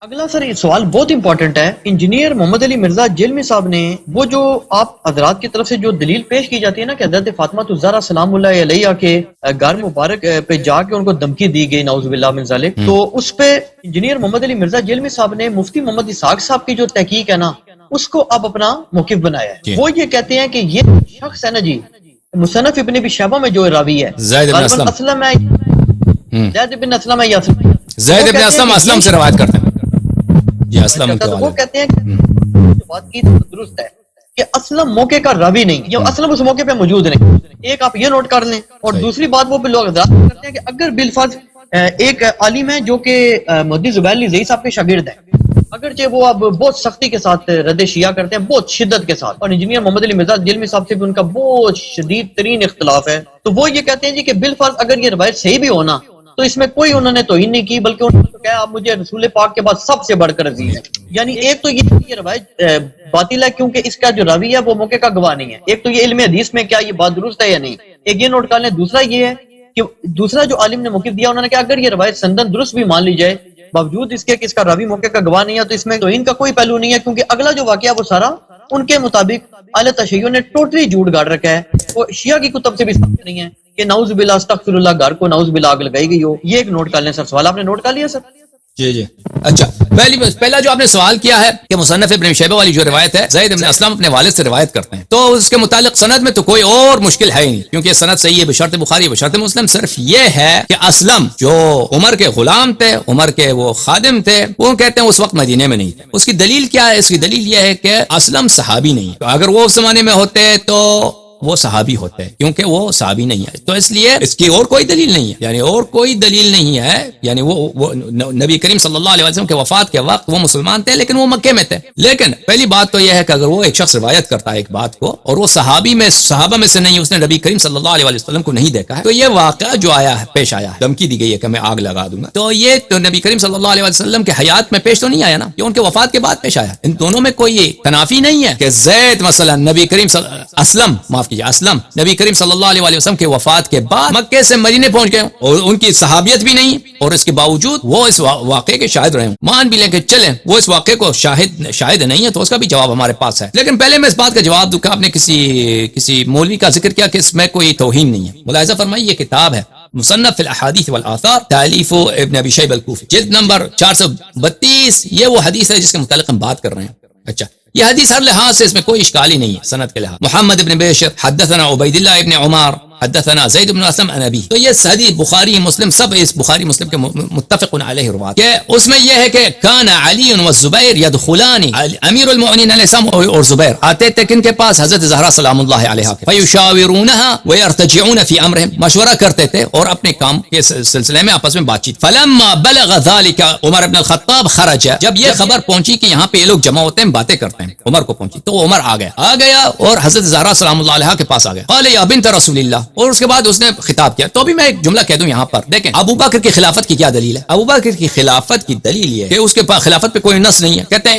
اگلا سر یہ سوال بہت امپورٹنٹ ہے. انجینئر محمد علی مرزا جیلمی صاحب نے وہ جو آپ حضرات کی طرف سے جو دلیل پیش کی جاتی ہے نا کہ حضرت فاطمہ الزہرا سلام اللہ علیہا کے گھر مبارک پہ جا کے ان کو دھمکی دی گئی نعوذ باللہ من ذالک، تو اس پہ انجینئر محمد علی مرزا جیلمی صاحب نے مفتی محمد اسحاق صاحب کی جو تحقیق ہے نا اس کو اب اپنا موقف بنایا ہے. وہ یہ کہتے ہیں کہ یہ شخص ہے نا جی مصنف ابن ابی شیبہ میں جو راوی ہے زید بن اسلم ہے، زید بن اسلم ہے یا زید بن اسلم سے روایت کرتے ہیں جی اسلم کے وہ کہتے ہیں کہ بات کی درست ہے کہ اسلم موقع کا راوی نہیں، یہ اسلم اس موقع پہ موجود نہیں. ایک آپ یہ نوٹ کر لیں. اور دوسری بات وہ لوگ حضرات کرتے ہیں کہ اگر بالفرض ایک عالم ہے جو کہ مہدی زبیر علی زئی صاحب کے شاگرد ہیں، اگرچہ وہ اب بہت سختی کے ساتھ رد شیعہ کرتے ہیں، بہت شدت کے ساتھ، اور انجینئر محمد علی مرزا جیلمی صاحب سے بھی ان کا بہت شدید ترین اختلاف ہے، تو وہ یہ کہتے ہیں جی کہ بالفرض اگر یہ روایت صحیح بھی ہونا تو اس میں کوئی انہوں نے توہین نہیں کی، بلکہ انہوں نے کہا آپ مجھے رسول پاک کے بعد سب سے بڑھ کر عزیز ہیں. یعنی ایک تو یہ روایت باطل ہے کیونکہ اس کا جو راوی ہے وہ موقع کا گواہ نہیں ہے. ایک تو یہ علم حدیث میں کیا یہ بات درست ہے یا نہیں، ایک یہ نوٹ کر لیں. دوسرا یہ ہے کہ دوسرا جو عالم نے موقف دیا انہوں نے کہا اگر یہ روایت سندن درست بھی مان لی جائے باوجود اس کے کہ اس کا راوی موقع کا گواہ نہیں ہے تو اس میں توہین کا کوئی پہلو نہیں ہے، کیونکہ اگلا جو واقعہ وہ سارا ان کے مطابق اہل تشیع نے ٹوٹلی جھوٹ گاڑ رکھا ہے. وہ شیعہ کی کتب سے بھی ثابت نہیں ہے کہ نعوذ باللہ استغفر اللہ گھر کو نعوذ باللہ آگ لگائی گئی ہو. یہ ایک نوٹ کر لیں سر. سوال آپ نے نوٹ کر لیا سر؟ جی اچھا. پہلا جو آپ نے سوال کیا ہے کہ مصنف ابن شیبہ والی جو روایت ہے زید بن اسلم اپنے والد سے روایت کرتے ہیں، تو اس کے متعلق سند میں تو کوئی اور مشکل ہے ہی نہیں، کیونکہ سند صحیح ہے بشرط بخاری بشرط مسلم. صرف یہ ہے کہ اسلم جو عمر کے غلام تھے، عمر کے وہ خادم تھے، وہ کہتے ہیں اس وقت مدینے میں نہیں تھے. اس کی دلیل کیا ہے؟ اس کی دلیل یہ ہے کہ اسلم صحابی نہیں ہے. اگر وہ اس زمانے میں ہوتے تو وہ صحابی ہوتے ہیں، کیونکہ وہ صحابی نہیں ہے، تو اس لیے اس کی اور کوئی دلیل نہیں ہے. یعنی اور کوئی دلیل نہیں ہے. یعنی وہ نبی کریم صلی اللہ علیہ وسلم کے وفات کے وقت وہ مسلمان تھے لیکن وہ مکے میں تھے. لیکن پہلی بات تو یہ ہے کہ اگر وہ ایک شخص روایت کرتا ہے ایک بات کو اور وہ صحابہ میں سے نہیں، اس نے نبی کریم صلی اللہ علیہ وسلم کو نہیں دیکھا ہے، تو یہ واقعہ جو آیا ہے پیش آیا ہے، دھمکی دی گئی ہے کہ میں آگ لگا دوں گا، تو یہ تو نبی کریم صلی اللہ علیہ وسلم کے حیات میں پیش تو نہیں آیا نا، یہ ان کے وفات کے بعد پیش آیا. ان دونوں میں کوئی تنافی نہیں ہے کہ زید مثلا نبی کریم اسلم نبی کریم صلی اللہ علیہ وسلم کے وفات کے بعد مکے سے مدینے پہنچ گئے اور ان کی صحابیت بھی نہیں، اور اس کے باوجود وہ اس واقعے کے شاہد رہے. مان بھی لیں کہ چلیں وہ اس واقعے کو شاہد نہیں ہے، تو اس کا بھی جواب ہمارے پاس ہے. لیکن پہلے میں اس بات کا جواب دوں کہ آپ نے کسی مولوی کا ذکر کیا کہ اس میں کوئی توہین نہیں ہے. ملاحظہ فرمائیے، یہ کتاب ہے مصنف الاحادیث والآثار تالیف ابن ابی شیبہ الکوفی، جلد نمبر 432. یہ وہ حدیث ہے جس کے متعلق ہم بات کر رہے ہیں. اچھا، یہ حدیث ہر لحاظ سے اس میں کوئی اشکال ہی نہیں ہے. سند کے لحاظ محمد ابن بشر حدثنا عبید اللہ ابن عمر حدثنا زید بن اسلم عن ابی، تو یہ حدیث بخاری مسلم سب اس بخاری مسلم کے متفق علیہ روایت کہ اس میں یہ ہے کہ کان علی والزبیر يدخلان امیر المؤمنین علیہ السلام اور زبیر آتے تھے کن کے پاس؟ حضرت زہرا سلام اللہ علیہا کے. فیشاورونها ويرتجعون في امرهم، مشورہ کرتے تھے اور اپنے کام کے سلسلے میں آپس میں بات چیت. فلما بلغ ذلك عمر بن الخطاب خرج، جب یہ خبر پہنچی کہ یہاں پہ یہ لوگ جمع ہوتے ہیں باتیں کرتے ہیں، عمر کو پہنچی تو عمر آ گیا اور حضرت زہرا سلام اللہ علیہا کے پاس آ گیا. قال یا بنت رسول اللہ، اور اس کے بعد اس نے خطاب کیا. تو ابھی میں ایک جملہ کہہ دوں یہاں پر، دیکھیں ابو بکر کی خلافت کی کیا دلیل ہے؟ ابو بکر کی خلافت کی دلیل یہ کہ اس کے پاس خلافت پہ کوئی نص نہیں ہے. کہتے ہیں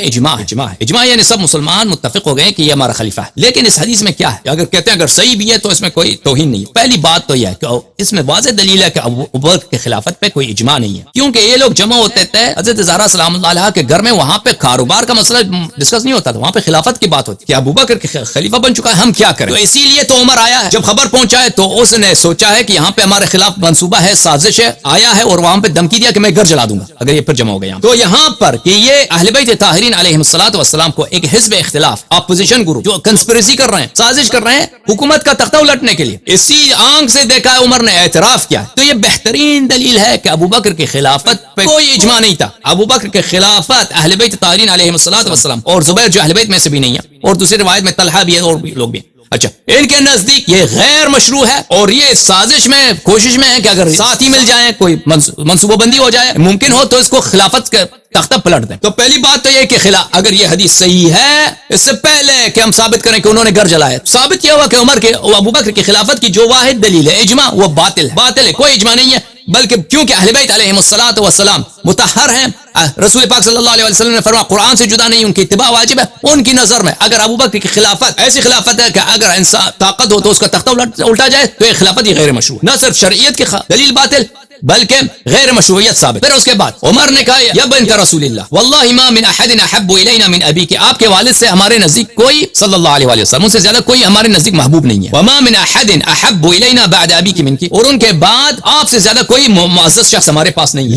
اجماع یعنی سب مسلمان متفق ہو گئے کہ یہ ہمارا خلیفہ ہے. لیکن اس حدیث میں کیا ہے؟ اگر کہتے ہیں اگر صحیح بھی ہے تو اس میں کوئی توہین نہیں ہے. پہلی بات تو یہ ہے کہ اس میں واضح دلیل ہے کہ ابو بکر کی خلافت پہ کوئی اجماع نہیں ہے، کیونکہ یہ لوگ جمع ہوتے تھے حضرت زہرا سلام اللہ علیہا کے گھر میں، وہاں پہ کاروبار کا مسئلہ ڈسکس نہیں ہوتا تھا، وہاں پہ خلافت کی بات ہوتی کہ ابو بکر کے خلیفہ بن چکا ہے، ہم کیا کریں. تو اسی لیے تو عمر آیا ہے. جب خبر پہنچا ہے تو اس نے سوچا ہے کہ یہاں پہ ہمارے خلاف منصوبہ ہے، سازش ہے، آیا ہے اور وہاں پہ دھمکی دیا کہ میں گھر جلا دوں گا اگر یہ پھر جمع ہو گیا. تو یہاں پر کہ یہ اہل بیت طاہرین علیہم الصلوۃ والسلام کو ایک حزب اختلاف اپوزیشن گروپ جو کنسپریسی کر رہے ہیں، سازش کر رہے ہیں حکومت کا تختہ الٹنے کے لیے، اسی آنکھ سے دیکھا ہے عمر نے اعتراف کیا. تو یہ بہترین دلیل ہے کہ ابو بکر کی خلافت پہ کوئی اجماع نہیں تھا. ابو بکر کی خلافت اہل بیت طاہرین علیہم الصلوۃ والسلام اور زبیر جو اہل بیت میں سے بھی نہیں ہے، اور دوسری روایت میں طلحہ بھی ہے اور بھی لوگ بھی. اچھا، ان کے نزدیک یہ غیر مشروع ہے اور یہ سازش میں کوشش میں ہے کہ اگر ساتھی مل جائیں، کوئی منصوبہ بندی ہو جائے، ممکن ہو تو اس کو خلافت کا تختہ پلٹ دیں. تو پہلی بات تو یہ کہ اگر یہ حدیث صحیح ہے، اس سے پہلے کہ ہم ثابت کریں کہ انہوں نے گھر جلایا، ثابت کیا ہوا کہ عمر کے ابو بکر کی خلافت کی جو واحد دلیل ہے اجماع، وہ باطل ہے، کوئی اجماع نہیں ہے. بلکہ کیونکہ اہل بیت علیہم الصلوۃ والسلام مطہر ہیں، رسول پاک صلی اللہ علیہ وسلم نے فرمایا قرآن سے جدا نہیں، ان کی اتباع واجب ہے. ان کی نظر میں اگر ابو بکر کی خلافت ایسی خلافت ہے کہ اگر انسان طاقت ہو تو اس کا تختہ الٹا جائے، تو یہ خلافت ہی غیر مشروع، نہ صرف شرعیت کی دلیل باطل بلکہ غیر مشروعیت ثابت. پھر اس کے بعد عمر نے کہا یا بنت رسول اللہ واللہ ما من احد احب الینا من ابی، کہ آپ کے والد سے ہمارے نزدیک کوئی صلی اللہ علیہ وآلہ وسلم سے زیادہ کوئی ہمارے نزدیک محبوب نہیں ہے. وما من احد احب الینا بعد ابی کی منکی، اور ان کے بعد آپ سے زیادہ کوئی معزز شخص ہمارے پاس نہیں ہے.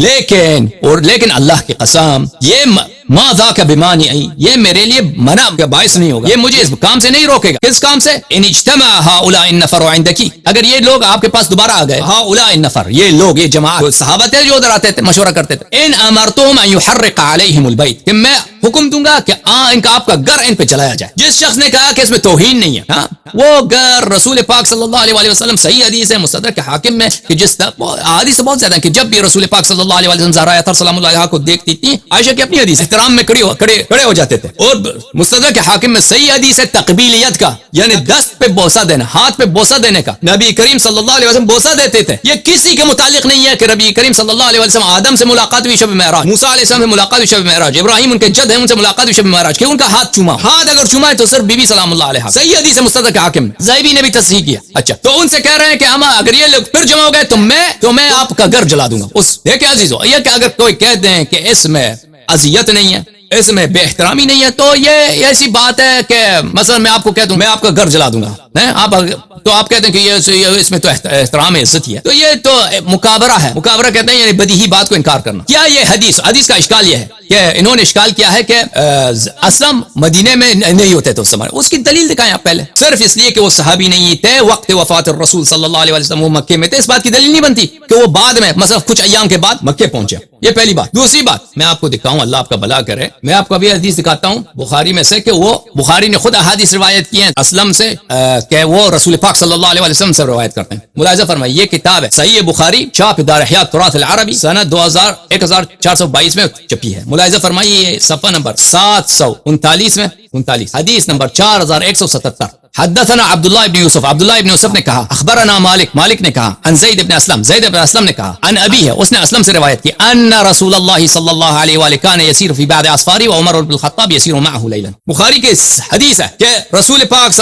لیکن اللہ کی قسم یہ ما ذاک بمانعی، یہ میرے لیے منع کا باعث نہیں ہوگا، یہ مجھے اس کام سے نہیں روکے گا. کس کام سے؟ ان اجتمع هؤلاء النفر عندك، اگر یہ لوگ آپ کے پاس دوبارہ آ گئے، هؤلاء النفر، یہ لوگ، یہ جماعت صحابہ تھے جو ادھر آتے تھے مشورہ کرتے تھے، ان امرتهم ان يحرق عليهم البيت، کہ میں حکم دوں گا کہ ان کا آپ کا گھر ان پہ جلایا جائے. جس شخص نے کہا کہ اس میں توہین نہیں ہے، ہاں وہ گھر رسول پاک صلی اللہ علیہ وسلم، صحیح حدیث ہے مستدرک حاکم میں کہ جس حدیث بہت زیادہ ہے کہ جب بھی رسول پاک صلی اللہ علیہ وسلم زہرا طاہرہ سلام اللہ علیہا کو دیکھتی تھی، عائشہ کی اپنی حدیث، احترام میں کھڑے ہو جاتے تھے. اور مستدرک حاکم میں صحیح حدیث ہے تقبیلیت کا، یعنی دست پہ بوسہ دینا، ہاتھ پہ بوسہ دینے کا. نبی کریم صلی اللہ علیہ وسلم بوسہ دیتے تھے. یہ کسی کے متعلق نہیں ہے کہ نبی کریم صلی اللہ علیہ وسلم آدم سے ملاقات ہوئی شب معراج، موسیٰ علیہ السلام سے ملاقات ہوئی شب معراج، ابراہیم ان کے جد ہیں ان سے ملاقات ہوئی شب معراج، کہ ان کا ہاتھ چوما. ہاتھ اگر چوما ہے تو صرف بی بی سلام اللہ علیہا. صحیح حدیث ہے مستدرک حاکم، زائبی نے بھی تصحیح کیا. اچھا تو ان سے کہہ رہے ہیں کہ ہم اگر یہ لوگ پھر جمع ہو گئے تو میں آپ کا گھر جلا دوں گا. اس دیکھیں عزیزو، یہ کہ اگر کوئی کہہ دیں کہ اس میں اذیت نہیں ہے، اس میں بے احترامی نہیں ہے، تو یہ ایسی بات ہے کہ مثلا میں آپ کو کہہ دوں میں آپ کا گھر جلا دوں گا، تو آپ کہتے ہیں کہ یہ اس میں تو احترام عزت ہی ہے، تو یہ تو مکابرہ ہے. مکابرہ کہتے ہیں یعنی بدیہی بات کو انکار کرنا. کیا یہ حدیث کا اشکال یہ ہے کہ انہوں نے اشکال کیا ہے کہ اسلم مدینے میں نہیں ہوتے تھے اس زمانے. اس کی دلیل دکھائیں آپ پہلے. صرف اس لیے کہ وہ صحابی نہیں تھے وقت وفات الرسول صلی اللہ علیہ وسلم وہ مکے میں تھے، اس بات کی دلیل نہیں بنتی کہ وہ بعد میں مثلا کچھ ایام کے بعد مکے پہنچے. یہ پہلی بات. دوسری بات میں آپ کو دکھاؤں، اللہ آپ کا بھلا کرے، میں آپ کو ابھی حدیث دکھاتا ہوں بخاری میں سے کہ وہ بخاری نے خود احادیث روایت کی ہیں اسلم سے کہ وہ رسول پاک صلی اللہ علیہ وسلم سے روایت کرتے ہیں. ملاحظہ فرمائیے یہ کتاب ہے صحیح بخاری، چھاپ دار احیاء تراث العربی، سنہ 1422 میں چھپی ہے. ملاحظہ فرمائیے صفحہ نمبر 739 میں 39 حدیث نمبر 4177. حدثنا عبداللہ ابن یوسف نے کہا اخبرنا مالک نے کہا عن زید ابن اسلم نے کہا عن ابی ہے، اس نے اسلم سے روایت کی ان رسول اللہ صلی اللہ علیہ وآلہ کان یسیر فی بعض اسفاری وعمر بن الخطاب یسیر معه لیلا. بخاری کے حدیث ہے کہ رسول پاک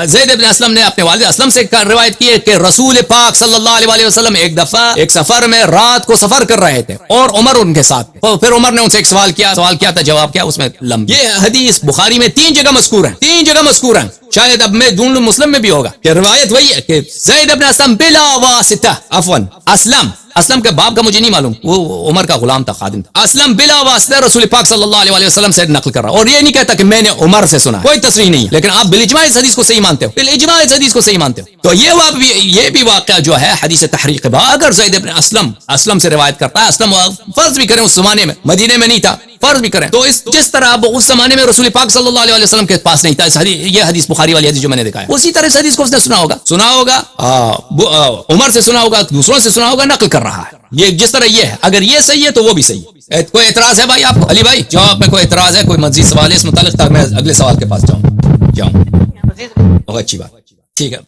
زید ابن اسلم نے اپنے والد اسلم سے روایت کی ہے کہ رسول پاک صلی اللہ علیہ وآلہ وسلم ایک دفعہ ایک سفر میں رات کو سفر کر رہے تھے اور عمر ان کے ساتھ. پھر عمر نے ان سے ایک سوال کیا تھا، جواب کیا اس میں لمبی. یہ حدیث بخاری میں 3 جگہ مذکور ہے. شاید اب میں ڈھونڈ لوں مسلم میں بھی ہوگا کہ روایت وہی ہے کہ زید ابن اسلم بلا واسطہ، عفوا اسلم کے باپ کا مجھے نہیں معلوم، وہ عمر کا غلام تھا، خادم تھا. اسلم بلا واسطہ رسول پاک صلی اللہ علیہ وسلم سے نقل کر رہا، اور یہ نہیں کہتا کہ میں نے عمر سے سنا، کوئی تصریح نہیں ہے. لیکن آپ بالاجماع اس حدیث کو صحیح مانتے ہو، تو یہ بھی واقعہ جو ہے حدیث تحریق با، اگر زید ابن اسلم سے روایت کرتا ہے، اسلم فرض بھی کریں اس زمانے میں مدینے میں نہیں تھا، فرض بھی کریں تو جس طرح اس زمانے میں رسول پاک صلی اللہ علیہ وسلم کے پاس نہیں تھا، یہ حدیث بخاری والی حدیث جو میں نے دکھایا، اسی طرح اس حدیث کو اس نے سنا ہوگا عمر سے سنا ہوگا، دوسروں سے سنا ہوگا، نقل کر رہا ہے. یہ جس طرح یہ ہے، اگر یہ صحیح ہے تو وہ بھی صحیح ہے. کوئی اعتراض ہے بھائی آپ کو؟ علی بھائی جواب میں کوئی اعتراض ہے، کوئی مزید سوال ہے اس متعلق؟ تک میں اگلے سوال کے پاس جاؤں. بہت اچھی بات، ٹھیک ہے.